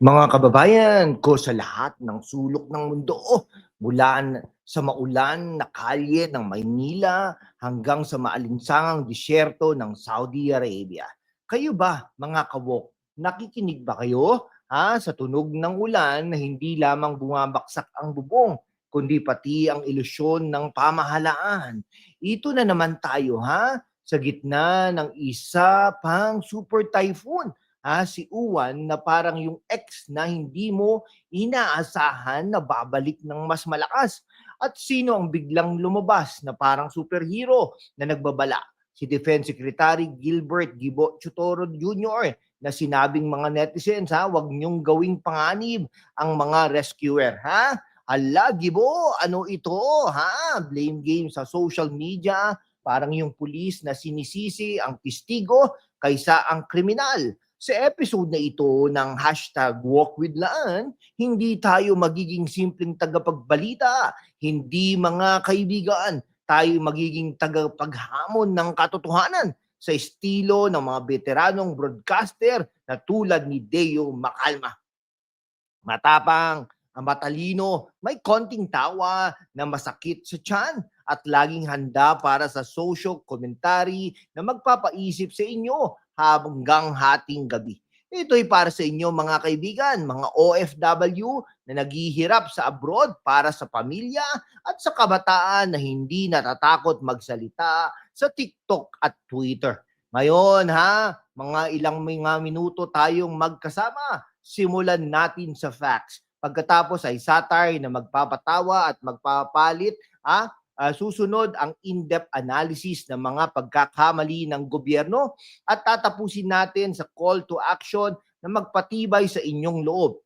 Mga kababayan ko sa lahat ng sulok ng mundo, mula sa maulan na kalye ng Maynila hanggang sa maalinsangang disyerto ng Saudi Arabia. Kayo ba, mga kawok, nakikinig ba kayo sa tunog ng ulan na hindi lamang bumabaksak ang bubong, kundi pati ang ilusyon ng pamahalaan? Ito na naman tayo sa gitna ng isa pang super typhoon, si Uwan, na parang yung ex na hindi mo inaasahan na babalik ng mas malakas. At sino ang biglang lumabas na parang superhero na nagbabala? Si Defense Secretary Gilbert Gibo Chutoro Jr. na sinabing mga netizens, wag niyong gawing panganib ang mga rescuer, Hala, Gibo, ano ito, Blame game sa social media, parang yung pulis na sinisisi ang testigo kaysa ang kriminal. Sa episode na ito ng #WalkWithLaan, hindi tayo magiging simpleng tagapagbalita, hindi mga kaibigan, tayo magiging tagapaghamon ng katotohanan sa estilo ng mga veteranong broadcaster na tulad ni Deo Macalma. Matapang, matalino, may konting tawa na masakit sa tiyan at laging handa para sa social commentary na magpapaisip sa inyo hanggang hating gabi. Ito'y para sa inyo mga kaibigan, mga OFW na naghihirap sa abroad para sa pamilya at sa kabataan na hindi natatakot magsalita sa TikTok at Twitter. Ngayon mga ilang mga minuto tayong magkasama. Simulan natin sa facts. Pagkatapos ay satire na magpapatawa at magpapalit, susunod ang in-depth analysis ng mga pagkakamali ng gobyerno at tatapusin natin sa call to action na magpatibay sa inyong loob.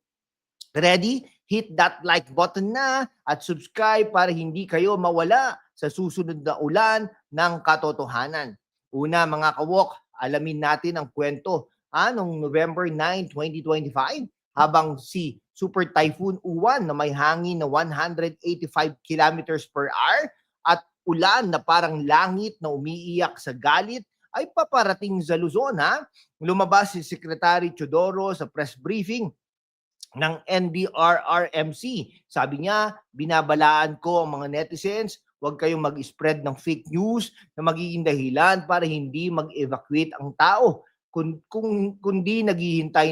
Ready? Hit that like button na at subscribe para hindi kayo mawala sa susunod na ulan ng katotohanan. Una mga kawok, alamin natin ang kwento noong November 9, 2025 habang si Super Typhoon Uwan na may hangin na 185 kilometers per hour at ulan na parang langit na umiiyak sa galit ay paparating sa Luzon. Lumabas si Secretary Chodoro sa press briefing ng NDRRMC. Sabi niya, binabalaan ko ang mga netizens, huwag kayong mag-spread ng fake news na magiging dahilan para hindi mag-evacuate ang tao kundi maghihintay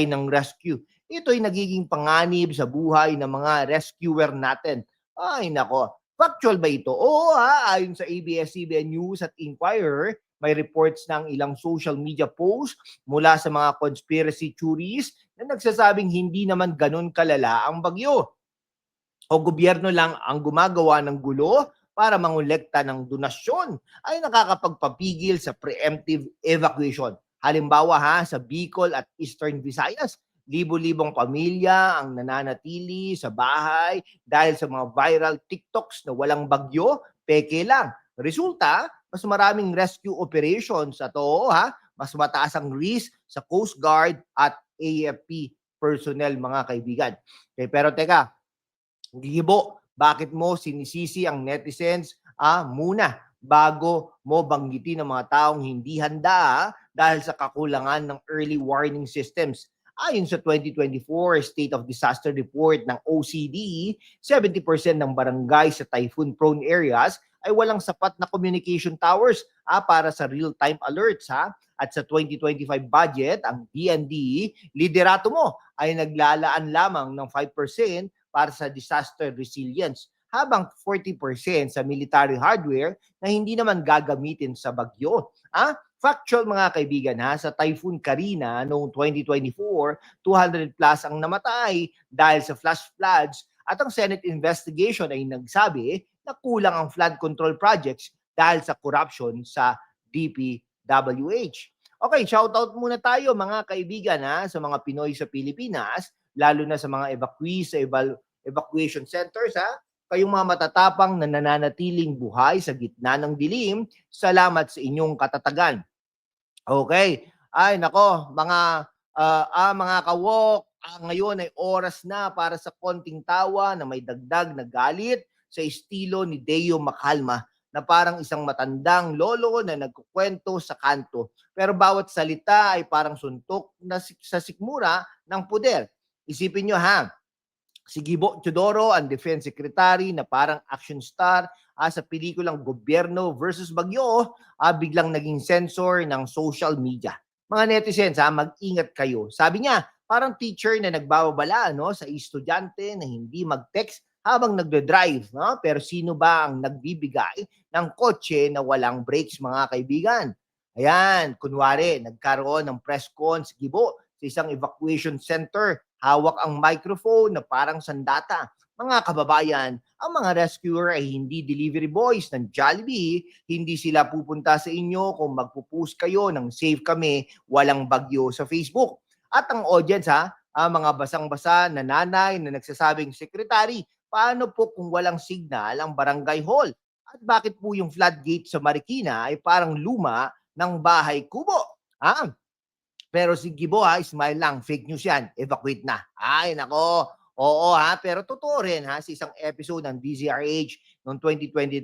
ng rescue. Ito'y nagiging panganib sa buhay ng mga rescuer natin. Ay nako, factual ba ito? Oo ayon sa ABS-CBN News at Inquirer, may reports ng ilang social media posts mula sa mga conspiracy theories na nagsasabing hindi naman ganun kalala ang bagyo o gobyerno lang ang gumagawa ng gulo para mangolekta ng donasyon ay nakakapagpapigil sa preemptive evacuation. Halimbawa sa Bicol at Eastern Visayas, libo-libong pamilya ang nananatili sa bahay dahil sa mga viral TikToks na walang bagyo, peke lang. Resulta, mas maraming rescue operations at mas mataas ang risk sa Coast Guard at AFP personnel mga kaibigan. Okay, pero teka, Gibo, bakit mo sinisisi ang netizens muna bago mo banggitin ang mga taong hindi handa dahil sa kakulangan ng early warning systems? Ayon sa 2024 State of Disaster Report ng OECD, 70% ng barangay sa typhoon-prone areas ay walang sapat na communication towers para sa real-time alerts. At sa 2025 budget, ang DND, liderato mo, ay naglalaan lamang ng 5% para sa disaster resilience, habang 40% sa military hardware na hindi naman gagamitin sa bagyo. Factual mga kaibigan sa Typhoon Karina noong 2024, 200 plus ang namatay dahil sa flash floods at ang Senate investigation ay nagsabi na kulang ang flood control projects dahil sa corruption sa DPWH. Okay, shoutout muna tayo mga kaibigan sa mga Pinoy sa Pilipinas, lalo na sa mga evacuees sa evacuation centers. Kayong mga matatapang na nananatiling buhay sa gitna ng dilim, salamat sa inyong katatagan. Okay. Ay nako, mga kawok, ngayon ay oras na para sa konting tawa na may dagdag na galit sa estilo ni Deo Macalma. na parang isang matandang lolo na nagkukwento sa kanto. Pero bawat salita ay parang suntok na sa sikmura ng puder. Isipin nyo ha, si Gibo Teodoro, ang Defense Secretary na parang action star sa pelikulang Gobyerno versus Bagyo, biglang naging censor ng social media. Mga netizens, mag-ingat kayo. Sabi niya, parang teacher na nagbababala sa estudyante na hindi mag-text habang nagde-drive. No? Pero sino ba ang nagbibigay ng kotse na walang brakes, mga kaibigan? Ayan, kunwari, nagkaroon ng press con si Gibo sa isang evacuation center. Hawak ang microphone na parang sandata. Mga kababayan, ang mga rescuer ay hindi delivery boys ng Jollibee. Hindi sila pupunta sa inyo kung magpo-post kayo ng safe kami, walang bagyo sa Facebook. At ang audience ang mga basang-basa na nanay na nagsasabing, Secretary, paano po kung walang signal ang barangay hall? At bakit po yung floodgate sa Marikina ay parang luma ng bahay kubo? Pero si Gibo smile lang, fake news yan, evacuate na. Ay, nako. Oo pero totoo rin sa isang episode ng DZRH noong 2023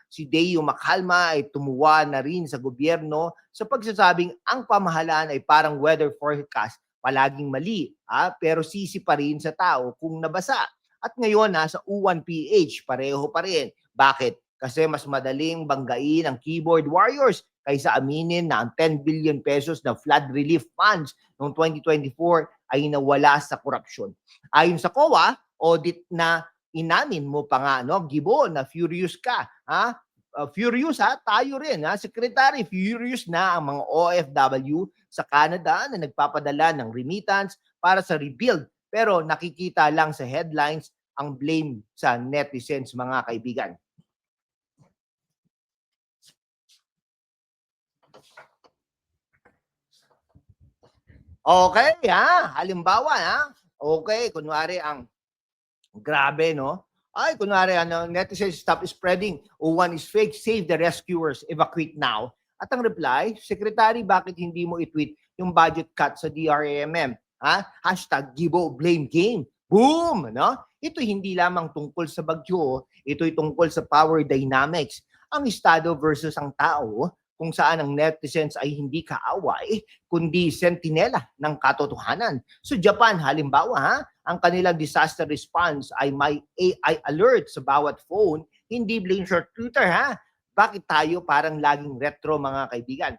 si Deo Macalma ay tumuwa na rin sa gobyerno sa pagsasabing ang pamahalaan ay parang weather forecast, palaging mali, pero sisi pa rin sa tao kung nabasa. At ngayon sa U1PH, pareho pa rin. Bakit? Kasi mas madaling banggain ang keyboard warriors kaysa aminin na ang 10 billion pesos na flood relief funds noong 2024 ay nawala sa korupsyon. Ayon sa COA, audit na inamin mo pa nga, Gibo, na furious ka. Furious tayo rin. Secretary, furious na ang mga OFW sa Canada na nagpapadala ng remittance para sa rebuild. Pero nakikita lang sa headlines ang blame sa netizens, mga kaibigan. Okay, halimbawa, okay, kunwari ang grabe, Ay, kunwari, netizens stop spreading. O1 is fake, save the rescuers, evacuate now. At ang reply, Secretary, bakit hindi mo i-tweet yung budget cut sa DRAMM? Hashtag Gibo blame game. Boom! Ito hindi lamang tungkol sa bagyo, ito'y tungkol sa power dynamics. Ang estado versus ang tao, kung saan ang netizens ay hindi kaaway, kundi sentinela ng katotohanan. So Japan, halimbawa, ang kanilang disaster response ay may AI alert sa bawat phone, hindi blame short Twitter, Bakit tayo parang laging retro, mga kaibigan?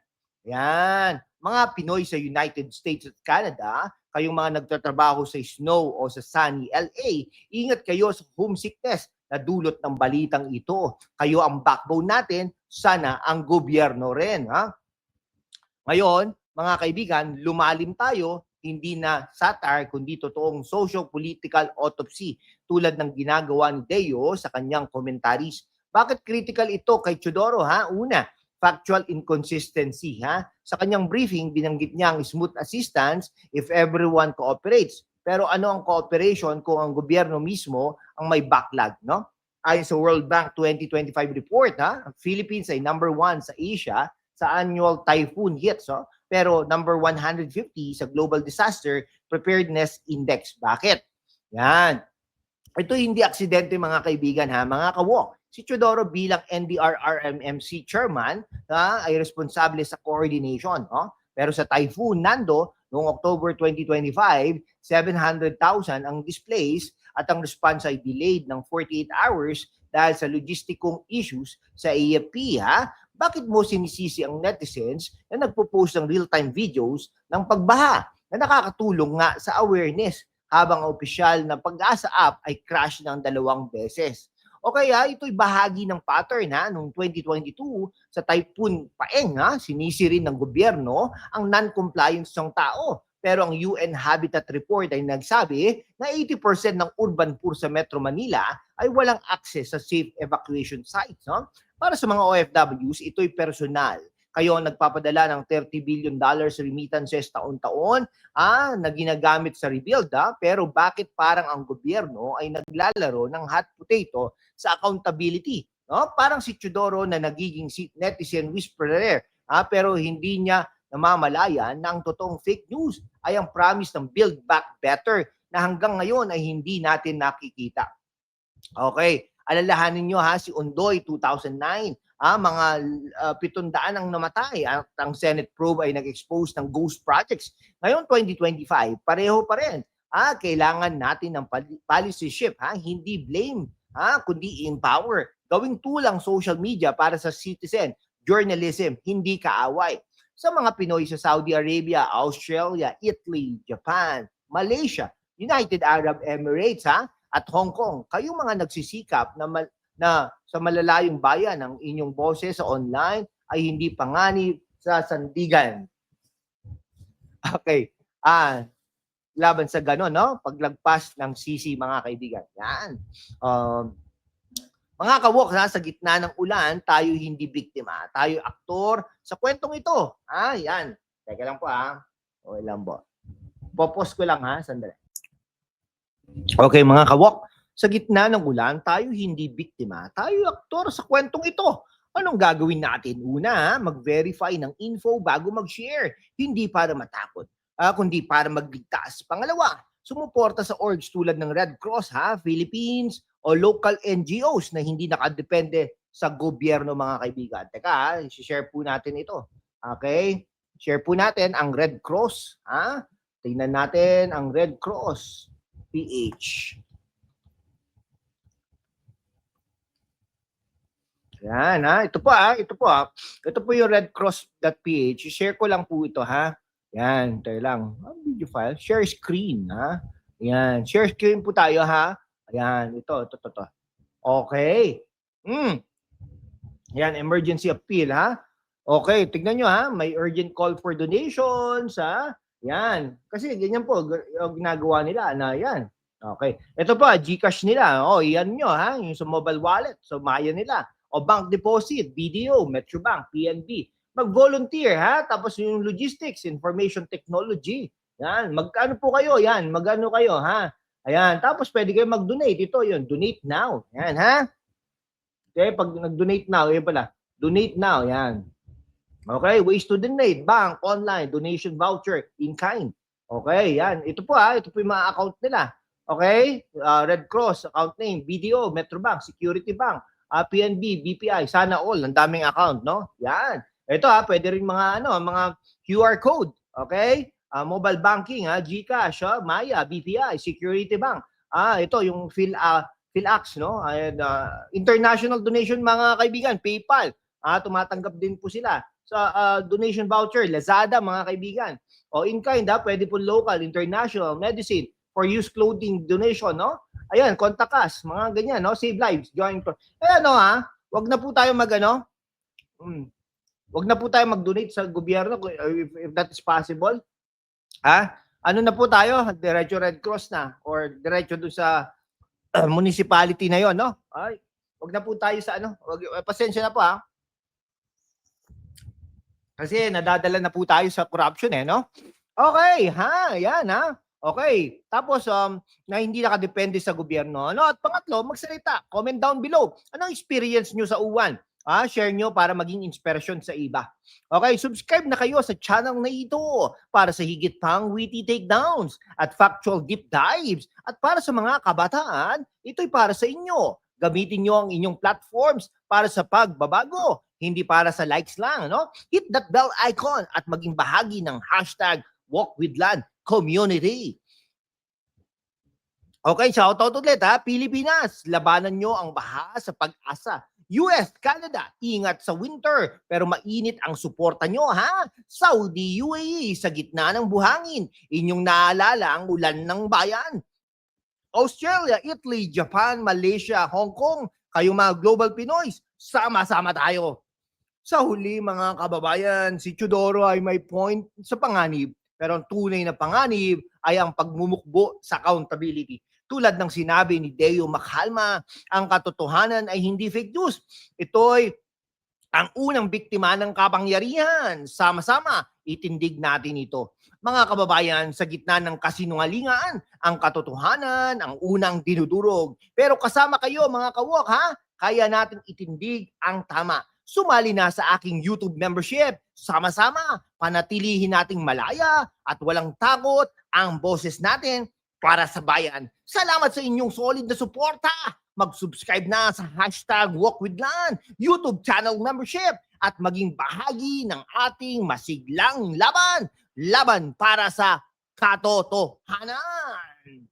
Yan. Mga Pinoy sa United States at Canada, kayong mga nagtatrabaho sa snow o sa sunny LA, ingat kayo sa homesickness na dulot ng balitang ito. Kayo ang backbone natin, sana ang gobyerno rin. Ngayon, mga kaibigan, lumalim tayo, hindi na satire kundi totoong socio-political autopsy tulad ng ginagawa ni Deo sa kanyang commentaries. Bakit critical ito kay Teodoro? Una, factual inconsistency. Sa kanyang briefing, binanggit niya ang smooth assistance if everyone cooperates. Pero ano ang cooperation kung ang gobyerno mismo ang may backlog, Ayon sa World Bank 2025 report, ang Philippines ay number 1 sa Asia sa annual typhoon hits, pero number 150 sa Global Disaster Preparedness Index. Bakit? Yan. Ito hindi aksidente, mga kaibigan, mga kawok. Si Teodoro bilang NDRRMMC chairman ay responsable sa coordination. Pero sa typhoon Nando, noong October 2025, 700,000 ang displaced at ang response ay delayed ng 48 hours dahil sa logistikong issues sa AFP. Bakit mo sinisisi ang netizens na nagpo-post ng real-time videos ng pagbaha na nakakatulong nga sa awareness habang ang opisyal na Pag-asa app ay crash ng 2 beses? O kaya ito'y bahagi ng pattern noong 2022 sa Typhoon Paeng, sinisi rin ng gobyerno ang non-compliance ng tao. Pero ang UN Habitat Report ay nagsabi na 80% ng urban poor sa Metro Manila ay walang access sa safe evacuation sites. Para sa mga OFWs, ito'y personal. Kayo ang nagpapadala ng $30 billion remittances taon-taon na ginagamit sa rebuild. Pero bakit parang ang gobyerno ay naglalaro ng hot potato sa accountability? Parang si Teodoro na nagiging netizen whisperer, pero hindi niya namamalayan na ang totoong fake news ay ang promise ng Build Back Better na hanggang ngayon ay hindi natin nakikita. Okay, alalahanin nyo si Ondoy 2009, mga 700 ang namatay at ang Senate probe ay nag-expose ng ghost projects. Ngayon 2025, pareho pa rin. Kailangan natin ng policy shift, hindi blame, kundi empower. Gawing tulang social media para sa citizen, journalism, hindi kaaway. Sa mga Pinoy sa Saudi Arabia, Australia, Italy, Japan, Malaysia, United Arab Emirates, at Hong Kong, kayong mga nagsisikap na sa malalayong bayan ang inyong boses sa online ay hindi panganib sa sandigan. Okay. Laban sa gano'n, no? Paglagpas ng sisi, mga kaibigan. Yan. Mga kawok, sa gitna ng ulan, tayo hindi biktima. Tayo aktor sa kwentong ito. Yan. Teka lang po, Okay lang po. Popos ko lang, sandali. Okay, mga kawok. Sa gitna ng ulan, tayo hindi biktima. Tayo aktor sa kwentong ito. Anong gagawin natin? Una, mag-verify ng info bago mag-share. Hindi para matakot, kundi para magligtas. Pangalawa, sumuporta sa orgs tulad ng Red Cross, Philippines, o local NGOs na hindi nakadepende sa gobyerno, mga kaibigan. Teka, share po natin ito. Okay? Share po natin ang Red Cross. Tingnan natin ang Red Cross PH. Yan, ito po, ito po. Ito po yung redcross.ph. Share ko lang po ito, Yan, tayo lang. Video file. Share screen, Yan, share screen po tayo, Ayan, ito. Okay. Yan, emergency appeal, Okay, tignan nyo, may urgent call for donations, Yan. Kasi ganyan po, ginagawa nila na yan. Okay. Ito po, GCash nila. Yan nyo, yung sa mobile wallet. So, maya nila. O bank deposit, BDO, Metrobank, PNB. Mag-volunteer, tapos yung logistics, information technology. Yan, magkano po kayo? Yan, magkano kayo, Ayan, tapos pwede kayo mag-donate. Ito yun, donate now. Yan, Okay, pag nag-donate now, yun pala. Donate now, yan. Okay, ways to donate, bank, online, donation voucher, in kind. Okay, yan. Ito po, ito po yung mga account nila. Okay, Red Cross, account name, BDO, Metrobank, Security Bank, PNB, BPI, sana all, ang daming account, no? Yan. Ito pwede rin mga mga QR code, okay? Mobile banking, GCash, Maya, BPI, Security Bank. Ito yung PhilAx, no? And international donation, mga kaibigan, PayPal. Tumatanggap din po sila sa donation voucher, Lazada, mga kaibigan. O in kind, pwede po local, international, medicine, for use clothing donation, no? Ayan, contact us, mga ganyan, no? Save lives, join. Wag na po tayo wag na po tayo mag-donate sa gobyerno if that is possible. Ano na po tayo? Diretso Red Cross na or diretso doon sa municipality na 'yon, no? Ay, wag na po tayo sa pasensya na po, Kasi nadadala na po tayo sa corruption, no? Okay, yan, Okay. Tapos, na hindi nakadepende sa gobyerno. At pangatlo, magsalita. Comment down below. Anong experience nyo sa uwan? Share nyo para maging inspirasyon sa iba. Okay, subscribe na kayo sa channel na ito para sa higit pang witty takedowns at factual deep dives. At para sa mga kabataan, ito'y para sa inyo. Gamitin nyo ang inyong platforms para sa pagbabago, hindi para sa likes lang, no? Hit that bell icon at maging bahagi ng #WalkWithLand community. Okay, shoutout ulit, Pilipinas, labanan nyo ang baha sa pag-asa. US, Canada, ingat sa winter pero mainit ang suporta nyo, Saudi, UAE, sa gitna ng buhangin, inyong naalala ang ulan ng bayan. Australia, Italy, Japan, Malaysia, Hong Kong, kayong mga global Pinoys, sama-sama tayo. Sa huli, mga kababayan, si Teodoro ay may point sa panganib. Pero ang tunay na panganib ay ang pagmumukbo sa accountability. Tulad ng sinabi ni Deo Macalma, ang katotohanan ay hindi fake news. Ito'y ang unang biktima ng kapangyarihan. Sama-sama, itindig natin ito. Mga kababayan, sa gitna ng kasinungalingan, ang katotohanan ang unang dinudurog. Pero kasama kayo, mga kawok, kaya natin itindig ang tama. Sumali na sa aking YouTube membership. Sama-sama, panatilihin nating malaya at walang takot ang boses natin para sa bayan. Salamat sa inyong solid na suporta, mag-subscribe na sa #WalkWithLan YouTube channel membership at maging bahagi ng ating masiglang laban para sa katotohanan.